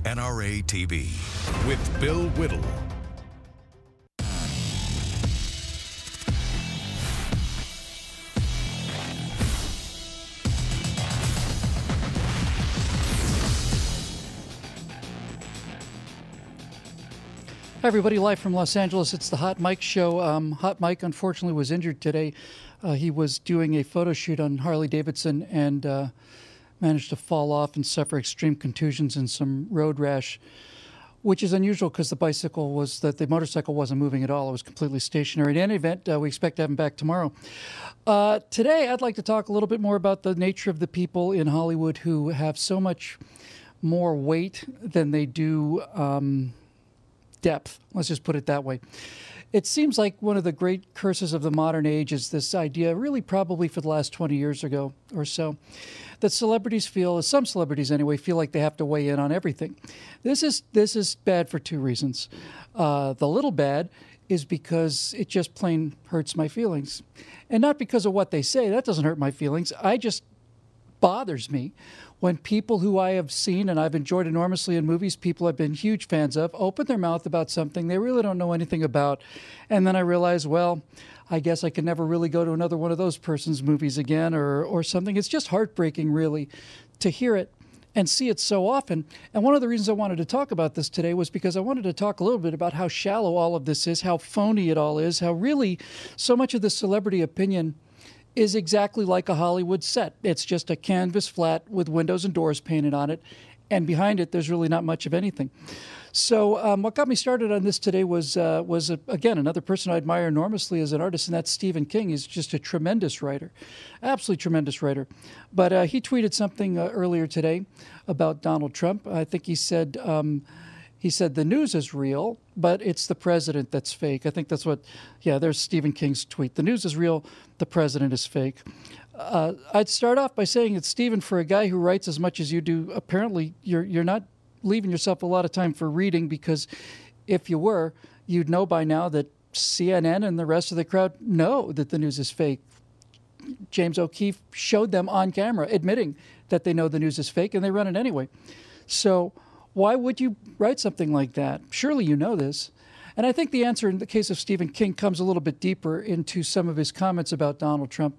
NRATV with Bill Whittle. Hi, everybody. Live from Los Angeles. It's the Hot Mike Show. Hot Mike, unfortunately, was injured today. He was doing a photo shoot on Harley Davidson and managed to fall off and suffer extreme contusions and some road rash, which is unusual because the motorcycle wasn't moving at all. It was completely stationary. In any event, we expect to have him back tomorrow. Today, I'd like to talk a little bit more about the nature of the people in Hollywood who have so much more weight than they do depth. Let's just put it that way. It seems like one of the great curses of the modern age is this idea, really probably for the last 20 years ago or so, that celebrities some celebrities anyway, feel like they have to weigh in on everything. This is bad for two reasons. The little bad is because it just plain hurts my feelings. And not because of what they say. That doesn't hurt my feelings. Bothers me when people who I have seen and I've enjoyed enormously in movies, people I've been huge fans of, open their mouth about something they really don't know anything about. And then I realize, well, I guess I can never really go to another one of those person's movies again or something. It's just heartbreaking, really, to hear it and see it so often. And one of the reasons I wanted to talk about this today was because I wanted to talk a little bit about how shallow all of this is, how phony it all is, how really so much of the celebrity opinion is exactly like a Hollywood set. It's just a canvas flat with windows and doors painted on it, and behind it, there's really not much of anything. So what got me started on this today was again, another person I admire enormously as an artist, and that's Stephen King. He's just a tremendous writer, absolutely tremendous writer. But he tweeted something earlier today about Donald Trump. I think he said the news is real, but it's the president that's fake. I think that's there's Stephen King's tweet. The news is real, the president is fake. I'd start off by saying that, Stephen, for a guy who writes as much as you do, apparently you're not leaving yourself a lot of time for reading, because if you were, you'd know by now that CNN and the rest of the crowd know that the news is fake. James O'Keefe showed them on camera admitting that they know the news is fake, and they run it anyway. So why would you write something like that? Surely you know this. And I think the answer in the case of Stephen King comes a little bit deeper into some of his comments about Donald Trump.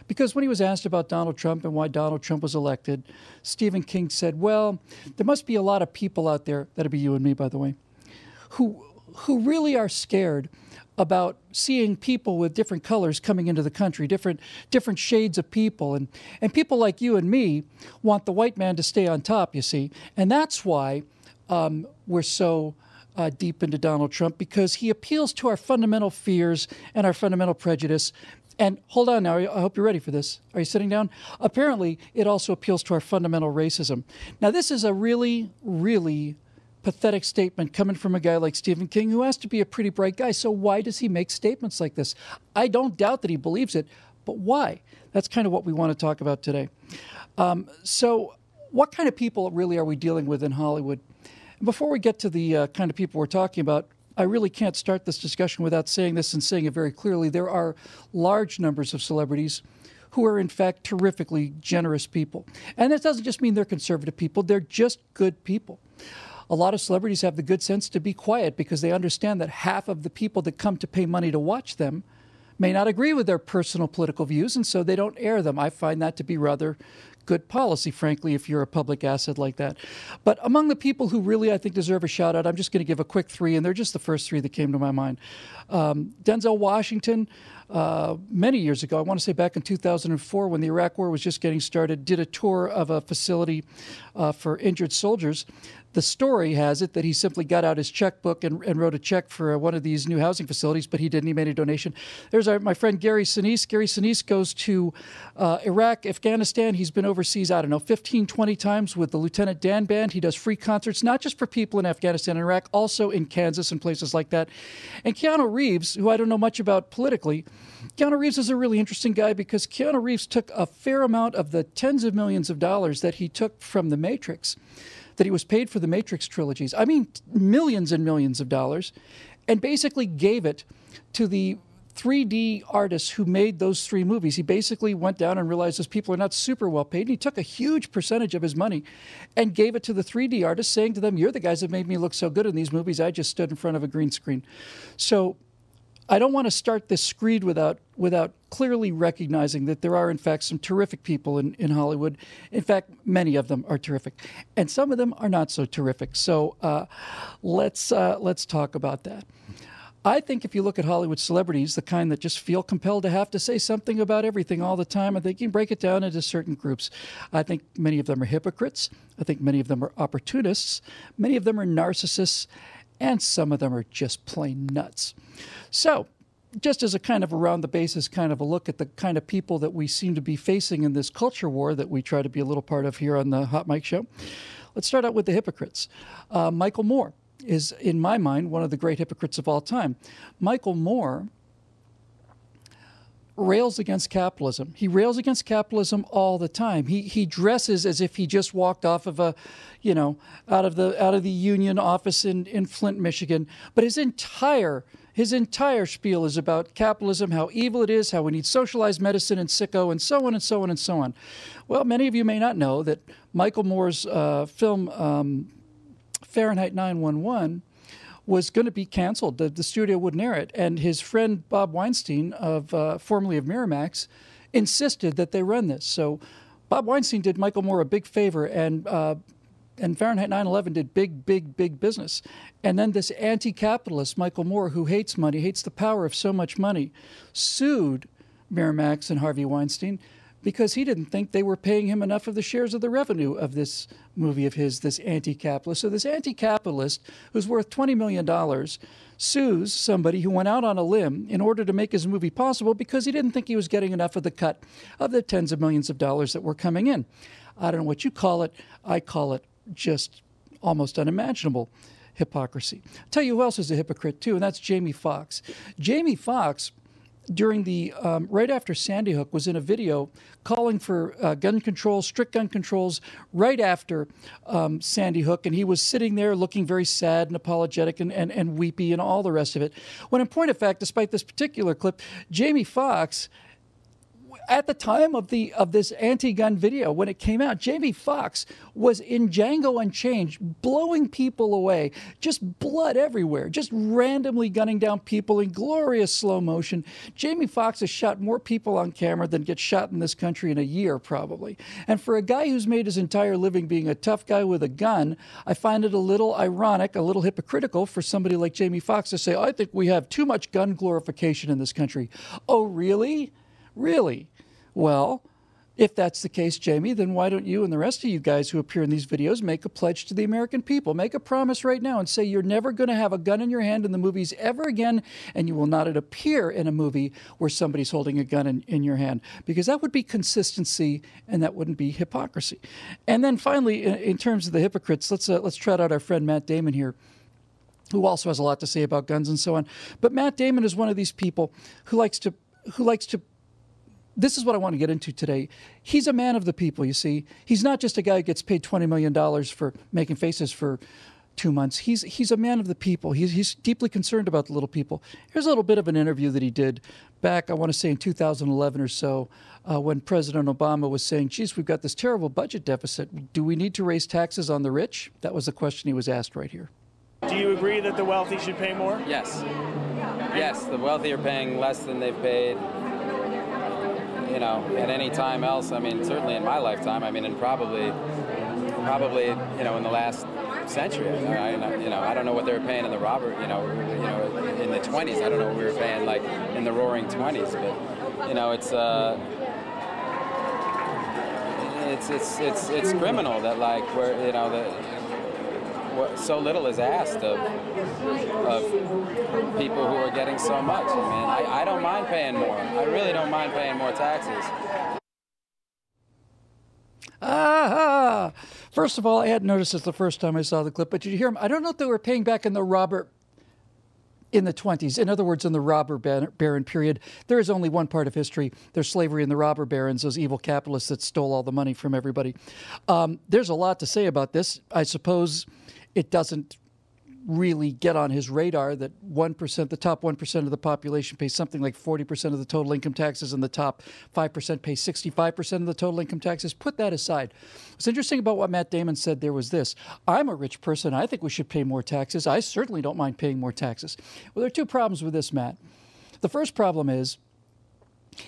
Because when he was asked about Donald Trump and why Donald Trump was elected, Stephen King said, well, there must be a lot of people out there, that'd be you and me, by the way, who really are scared about seeing people with different colors coming into the country, different shades of people. And people like you and me want the white man to stay on top, you see. And that's why we're so deep into Donald Trump, because he appeals to our fundamental fears and our fundamental prejudice. And hold on now, I hope you're ready for this. Are you sitting down? Apparently, it also appeals to our fundamental racism. Now, this is a really, really pathetic statement coming from a guy like Stephen King, who has to be a pretty bright guy. So why does he make statements like this? I don't doubt that he believes it, but why? That's kind of what we want to talk about today. So what kind of people really are we dealing with in Hollywood? Before we get to the kind of people we're talking about, I really can't start this discussion without saying this and saying it very clearly. There are large numbers of celebrities who are, in fact, terrifically generous people. And that doesn't just mean they're conservative people. They're just good people. A lot of celebrities have the good sense to be quiet because they understand that half of the people that come to pay money to watch them may not agree with their personal political views, and so they don't air them. I find that to be rather good policy, frankly, if you're a public asset like that. But among the people who really, I think, deserve a shout out, I'm just going to give a quick three, and they're just the first three that came to my mind. Denzel Washington, many years ago, I want to say back in 2004, when the Iraq War was just getting started, did a tour of a facility for injured soldiers. The story has it that he simply got out his checkbook and wrote a check for one of these new housing facilities, but he didn't. He made a donation. There's my friend Gary Sinise. Gary Sinise goes to Iraq, Afghanistan. He's been overseas, 15, 20 times with the Lieutenant Dan Band. He does free concerts, not just for people in Afghanistan and Iraq, also in Kansas and places like that. And Keanu Reeves, who I don't know much about politically, Keanu Reeves is a really interesting guy because Keanu Reeves took a fair amount of the tens of millions of dollars that he took from The Matrix, that he was paid for the Matrix trilogies. I mean, millions and millions of dollars, and basically gave it to the 3D artists who made those 3 movies. He basically went down and realized those people are not super well paid. And he took a huge percentage of his money and gave it to the 3D artists, saying to them, you're the guys that made me look so good in these movies. I just stood in front of a green screen. So I don't want to start this screed without clearly recognizing that there are, in fact, some terrific people in Hollywood. In fact, many of them are terrific. And some of them are not so terrific. So let's talk about that. I think if you look at Hollywood celebrities, the kind that just feel compelled to have to say something about everything all the time, I think you can break it down into certain groups. I think many of them are hypocrites. I think many of them are opportunists. Many of them are narcissists. And some of them are just plain nuts. So just as a kind of around the bases kind of a look at the kind of people that we seem to be facing in this culture war that we try to be a little part of here on the Hot Mike Show, let's start out with the hypocrites. Michael Moore is, in my mind, one of the great hypocrites of all time. Michael Moore rails against capitalism. He rails against capitalism all the time. He dresses as if he just walked off of a, out of the union office in Flint, Michigan. But his entire spiel is about capitalism, how evil it is, how we need socialized medicine and sicko, and so on and so on and so on. Well, many of you may not know that Michael Moore's film Fahrenheit 9/11 was going to be canceled. The studio wouldn't air it. And his friend Bob Weinstein, formerly of Miramax, insisted that they run this. So Bob Weinstein did Michael Moore a big favor, and Fahrenheit 9/11 did big business. And then this anti-capitalist, Michael Moore, who hates money, hates the power of so much money, sued Miramax and Harvey Weinstein because he didn't think they were paying him enough of the shares of the revenue of this movie of his, this anti-capitalist. So this anti-capitalist, who's worth $20 million, sues somebody who went out on a limb in order to make his movie possible because he didn't think he was getting enough of the cut of the tens of millions of dollars that were coming in. I don't know what you call it. I call it just almost unimaginable hypocrisy. I'll tell you who else is a hypocrite too, and that's Jamie Foxx. Jamie Foxx, during the right after Sandy Hook, was in a video calling for gun controls, strict gun controls, right after Sandy Hook, and he was sitting there looking very sad and apologetic and weepy and all the rest of it. When in point of fact, despite this particular clip, Jamie Foxx, at the time of this anti-gun video, when it came out, Jamie Foxx was in Django Unchained, blowing people away, just blood everywhere, just randomly gunning down people in glorious slow motion. Jamie Foxx has shot more people on camera than gets shot in this country in a year, probably. And for a guy who's made his entire living being a tough guy with a gun, I find it a little ironic, a little hypocritical for somebody like Jamie Foxx to say, I think we have too much gun glorification in this country. Oh, really? Really? Well, if that's the case, Jamie, then why don't you and the rest of you guys who appear in these videos make a pledge to the American people? Make a promise right now and say you're never going to have a gun in your hand in the movies ever again, and you will not appear in a movie where somebody's holding a gun in your hand, because that would be consistency and that wouldn't be hypocrisy. And then finally, in terms of the hypocrites, let's trot out our friend Matt Damon here, who also has a lot to say about guns and so on. But Matt Damon is one of these people who likes to this is what I want to get into today. He's a man of the people, you see. He's not just a guy who gets paid $20 million for making faces for 2 months. He's a man of the people. He's deeply concerned about the little people. Here's a little bit of an interview that he did back, I want to say in 2011 or so, when President Obama was saying, geez, we've got this terrible budget deficit. Do we need to raise taxes on the rich? That was the question he was asked right here. Do you agree that the wealthy should pay more? Yes. Yes, the wealthy are paying less than they've paid, at any time else. I mean, certainly in my lifetime. I mean, and probably, in the last century. I don't know what they were paying in the robber, in the 20s. I don't know what we were paying like in the Roaring 20s. But it's criminal that so little is asked of people who are getting so much. I mean, I don't mind paying more. I really don't mind paying more taxes. First of all, I hadn't noticed this the first time I saw the clip, but did you hear him? I don't know if they were paying back in the in the 20s. In other words, in the robber baron period. There is only one part of history. There's slavery and the robber barons, those evil capitalists that stole all the money from everybody. There's a lot to say about this. I suppose it doesn't really get on his radar that 1%, the top 1% of the population pays something like 40% of the total income taxes, and the top 5% pay 65% of the total income taxes. Put that aside. What's interesting about what Matt Damon said there was this: I'm a rich person. I think we should pay more taxes. I certainly don't mind paying more taxes. Well, there are two problems with this, Matt. The first problem is,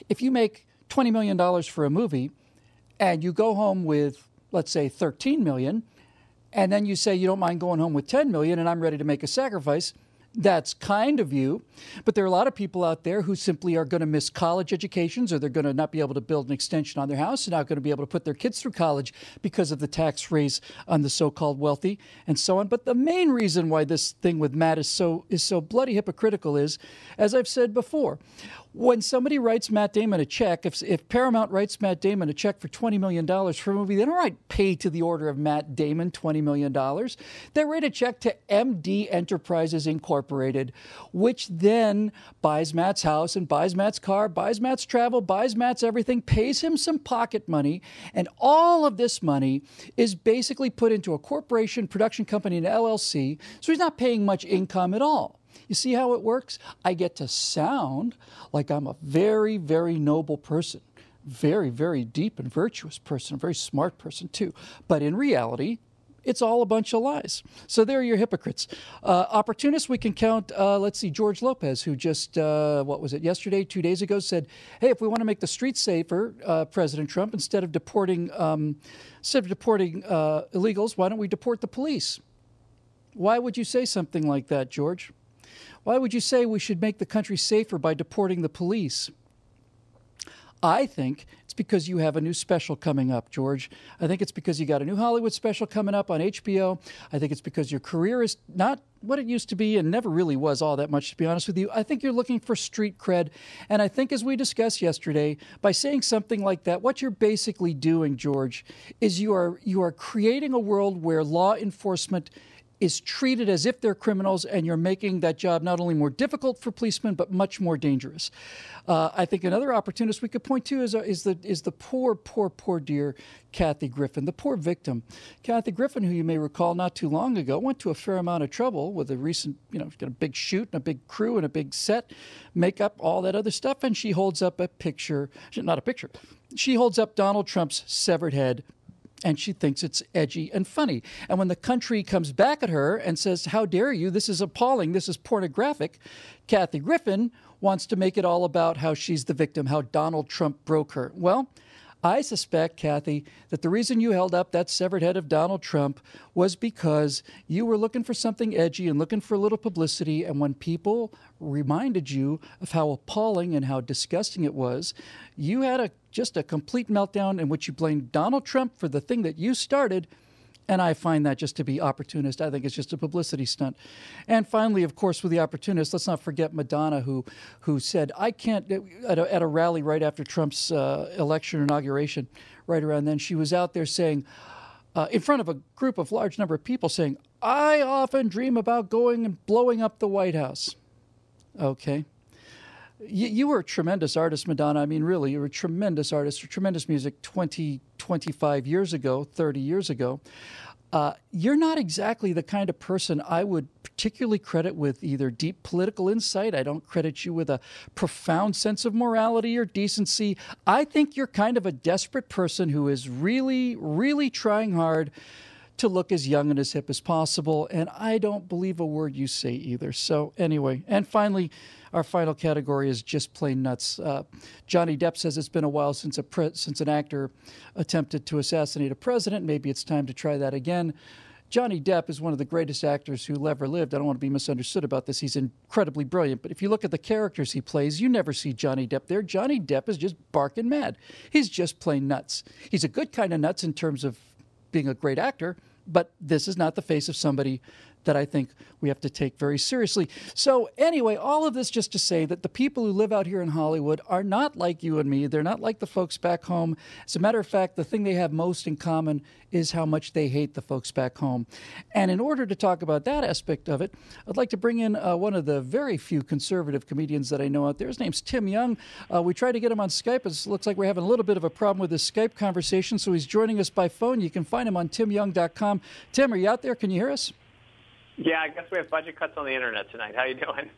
if you make $20 million for a movie and you go home with, let's say, $13 million, and then you say you don't mind going home with $10 million and I'm ready to make a sacrifice, that's kind of you. But there are a lot of people out there who simply are going to miss college educations, or they're going to not be able to build an extension on their house, and not going to be able to put their kids through college because of the tax raise on the so-called wealthy and so on. But the main reason why this thing with Matt is so bloody hypocritical is, as I've said before, when somebody writes Matt Damon a check, if Paramount writes Matt Damon a check for $20 million for a movie, they don't write pay to the order of Matt Damon $20 million. They write a check to MD Enterprises Incorporated, which then buys Matt's house and buys Matt's car, buys Matt's travel, buys Matt's everything, pays him some pocket money, and all of this money is basically put into a corporation, production company, an LLC, so he's not paying much income at all. You see how it works? I get to sound like I'm a very, very noble person, very, very deep and virtuous person, a very smart person too. But in reality, it's all a bunch of lies. So there are your hypocrites. Opportunists, we can count, let's see, George Lopez, who just, what was it, yesterday, 2 days ago, said, hey, if we want to make the streets safer, President Trump, instead of deporting illegals, why don't we deport the police? Why would you say something like that, George? Why would you say we should make the country safer by deporting the police? I think it's because you have a new special coming up, George. I think it's because you got a new Hollywood special coming up on HBO. I think it's because your career is not what it used to be and never really was all that much, to be honest with you. I think you're looking for street cred. And I think, as we discussed yesterday, by saying something like that, what you're basically doing, George, is you are creating a world where law enforcement is treated as if they're criminals, and you're making that job not only more difficult for policemen, but much more dangerous. I think another opportunist we could point to is the poor dear Kathy Griffin, the poor victim. Kathy Griffin, who you may recall not too long ago, went to a fair amount of trouble with a recent, got a big shoot and a big crew and a big set, makeup, all that other stuff, and she holds up a picture, not a picture, she holds up Donald Trump's severed head, and she thinks it's edgy and funny. And when the country comes back at her and says, how dare you, this is appalling, this is pornographic, Kathy Griffin wants to make it all about how she's the victim, how Donald Trump broke her. Well, I suspect, Kathy, that the reason you held up that severed head of Donald Trump was because you were looking for something edgy and looking for a little publicity, and when people reminded you of how appalling and how disgusting it was, you had just a complete meltdown in which you blamed Donald Trump for the thing that you started. And I find that just to be opportunist. I think it's just a publicity stunt. And finally, of course, with the opportunists, let's not forget Madonna, who said, I can't, at a rally right after Trump's election inauguration, right around then, she was out there saying, in front of a group of large number of people, saying, I often dream about going and blowing up the White House. Okay. You were a tremendous artist, Madonna. I mean, really, you were a tremendous artist, tremendous music 20, 25 years ago, 30 years ago. You're not exactly the kind of person I would particularly credit with either deep political insight. I don't credit you with a profound sense of morality or decency. I think you're kind of a desperate person who is really, really trying hard to look as young and as hip as possible, and I don't believe a word you say either. So anyway, and finally, our final category is just plain nuts. Johnny Depp says it's been a while since an actor attempted to assassinate a president. Maybe it's time to try that again. Johnny Depp is one of the greatest actors who ever lived. I don't want to be misunderstood about this. He's incredibly brilliant. But if you look at the characters he plays, you never see Johnny Depp there. Johnny Depp is just barking mad. He's just plain nuts. He's a good kind of nuts in terms of being a great actor, but this is not the face of somebody that I think we have to take very seriously. So anyway, all of this just to say that the people who live out here in Hollywood are not like you and me. They're not like the folks back home. As a matter of fact, the thing they have most in common is how much they hate the folks back home. And in order to talk about that aspect of it, I'd like to bring in one of the very few conservative comedians that I know out there. His name's Tim Young. We tried to get him on Skype. It looks like we're having a little bit of a problem with this Skype conversation, so he's joining us by phone. You can find him on timyoung.com. Tim, are you out there? Can you hear us? Yeah, I guess we have budget cuts on the internet tonight. How you doing?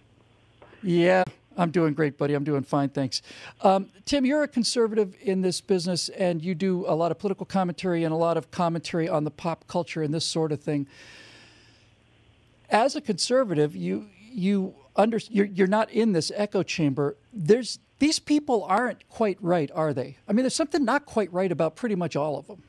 Yeah, I'm doing great, buddy. I'm doing fine, thanks. Tim, you're a conservative in this business, and you do a lot of political commentary and a lot of commentary on the pop culture and this sort of thing. As a conservative, you're not in this echo chamber. These people aren't quite right, are they? I mean, there's something not quite right about pretty much all of them.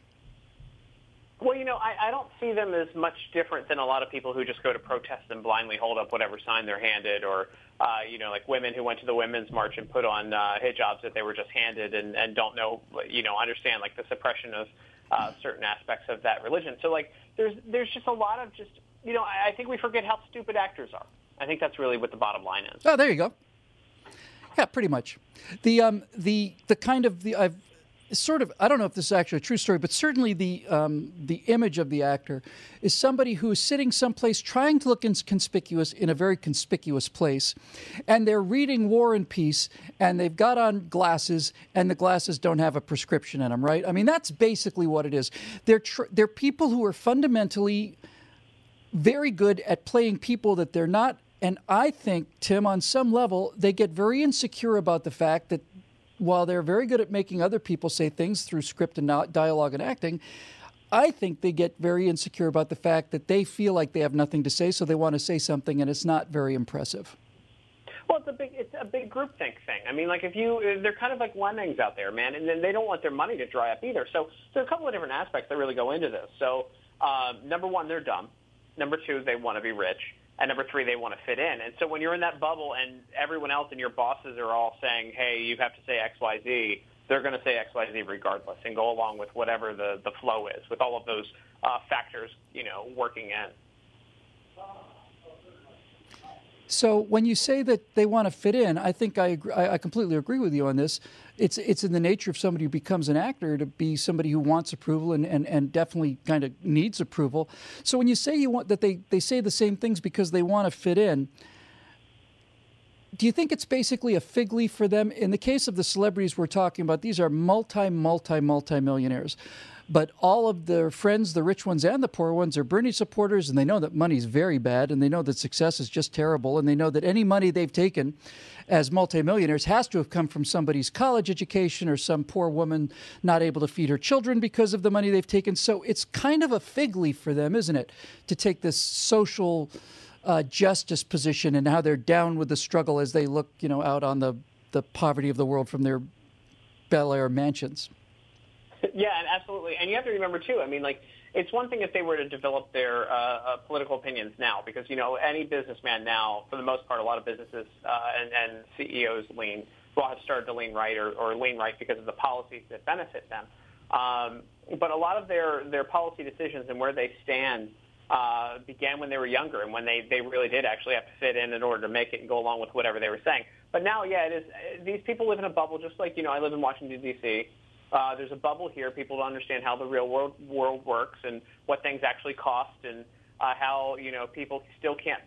Well, I don't see them as much different than a lot of people who just go to protests and blindly hold up whatever sign they're handed, or, like women who went to the Women's March and put on hijabs that they were just handed and don't know, understand, like, the suppression of certain aspects of that religion. So, like, there's just a lot of just, I think we forget how stupid actors are. I think that's really what the bottom line is. Oh, there you go. Yeah, pretty much. I've sort of, I don't know if this is actually a true story, but certainly the image of the actor is somebody who is sitting someplace trying to look inconspicuous in a very conspicuous place, and they're reading War and Peace, and they've got on glasses, and the glasses don't have a prescription in them, right? I mean, that's basically what it is. They're people who are fundamentally very good at playing people that they're not. And I think, Tim, on some level, they get very insecure about the fact that while they're very good at making other people say things through script and dialogue and acting, I think they get very insecure about the fact that they feel like they have nothing to say, so they want to say something, and it's not very impressive. Well, it's a big groupthink thing. I mean, like, they're kind of like lemmings out there, man, and then they don't want their money to dry up either. So there are a couple of different aspects that really go into this. So number one, they're dumb. Number two, they want to be rich. And number three, they want to fit in. And so when you're in that bubble and everyone else and your bosses are all saying, hey, you have to say X, Y, Z, they're going to say X, Y, Z regardless and go along with whatever the flow is, with all of those factors, working in. So when you say that they want to fit in, I think I completely agree with you on this. It's in the nature of somebody who becomes an actor to be somebody who wants approval and definitely kind of needs approval. So when you say that they say the same things because they want to fit in, do you think it's basically a fig leaf for them? In the case of the celebrities we're talking about, these are multi-millionaires. But all of their friends, the rich ones and the poor ones, are Bernie supporters, and they know that money's very bad, and they know that success is just terrible, and they know that any money they've taken as multimillionaires has to have come from somebody's college education or some poor woman not able to feed her children because of the money they've taken. So it's kind of a fig leaf for them, isn't it, to take this social justice position and how they're down with the struggle as they look, out on the poverty of the world from their Bel Air mansions. Yeah, and absolutely. And you have to remember, too, I mean, like, it's one thing if they were to develop their political opinions now, because, any businessman now, for the most part, a lot of businesses and CEOs have started to lean right or lean right because of the policies that benefit them. But a lot of their policy decisions and where they stand began when they were younger and when they really did actually have to fit in order to make it and go along with whatever they were saying. But now, yeah, it is. These people live in a bubble just like, I live in Washington, D.C., there's a bubble here. People don't understand how the real world works and what things actually cost and how, people still can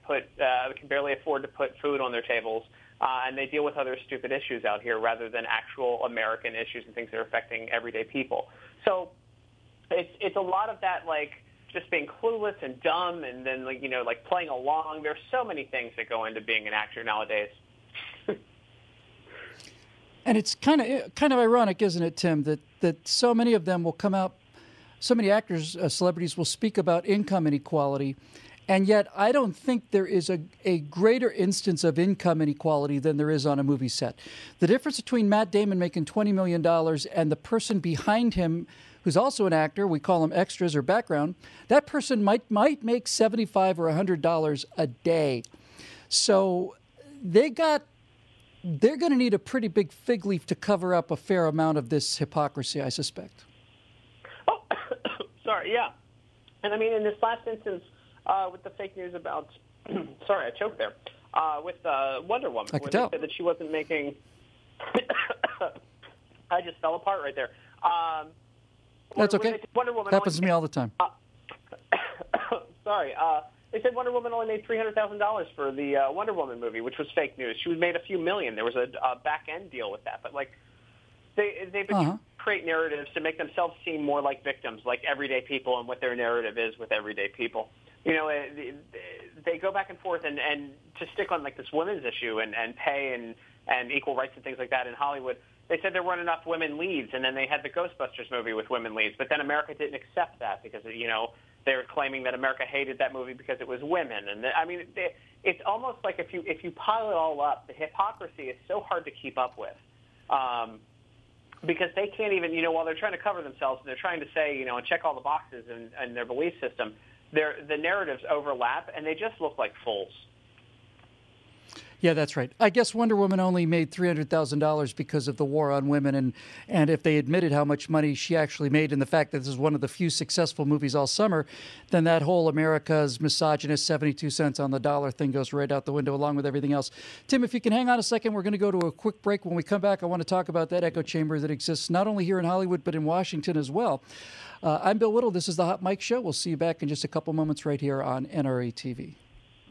barely afford to put food on their tables. And they deal with other stupid issues out here rather than actual American issues and things that are affecting everyday people. So it's a lot of that, like, just being clueless and dumb and then, like playing along. There's so many things that go into being an actor nowadays. And it's kind of ironic, isn't it, Tim, that so many of them will come out, so many actors, celebrities will speak about income inequality, and yet I don't think there is a greater instance of income inequality than there is on a movie set. The difference between Matt Damon making $20 million and the person behind him, who's also an actor, we call them extras or background, that person might make $75 or $100 a day. So they're going to need a pretty big fig leaf to cover up a fair amount of this hypocrisy, I suspect. Oh, sorry, yeah. And I mean, in this last instance, with the fake news about, sorry, I choked there, with Wonder Woman, I could tell. They said that she wasn't making, I just fell apart right there. That's okay. Wonder Woman happens to me all the time. Sorry. They said Wonder Woman only made $300,000 for the Wonder Woman movie, which was fake news. She made a few million. There was a back-end deal with that. But, like, they've been create narratives to make themselves seem more like victims, like everyday people and what their narrative is with everyday people. they go back and forth, and to stick on like this women's issue and pay and equal rights and things like that in Hollywood. They said there weren't enough women leads, and then they had the Ghostbusters movie with women leads. But then America didn't accept that because, they were claiming that America hated that movie because it was women. And it's almost like if you pile it all up, the hypocrisy is so hard to keep up with because they can't even, while they're trying to cover themselves and they're trying to say, and check all the boxes in their belief system, the narratives overlap, and they just look like fools. Yeah, that's right. I guess Wonder Woman only made $300,000 because of the war on women, and if they admitted how much money she actually made and the fact that this is one of the few successful movies all summer, then that whole America's misogynist 72 cents on the dollar thing goes right out the window along with everything else. Tim, if you can hang on a second, we're going to go to a quick break. When we come back, I want to talk about that echo chamber that exists not only here in Hollywood but in Washington as well. I'm Bill Whittle. This is the Hot Mic Show. We'll see you back in just a couple moments right here on NRATV.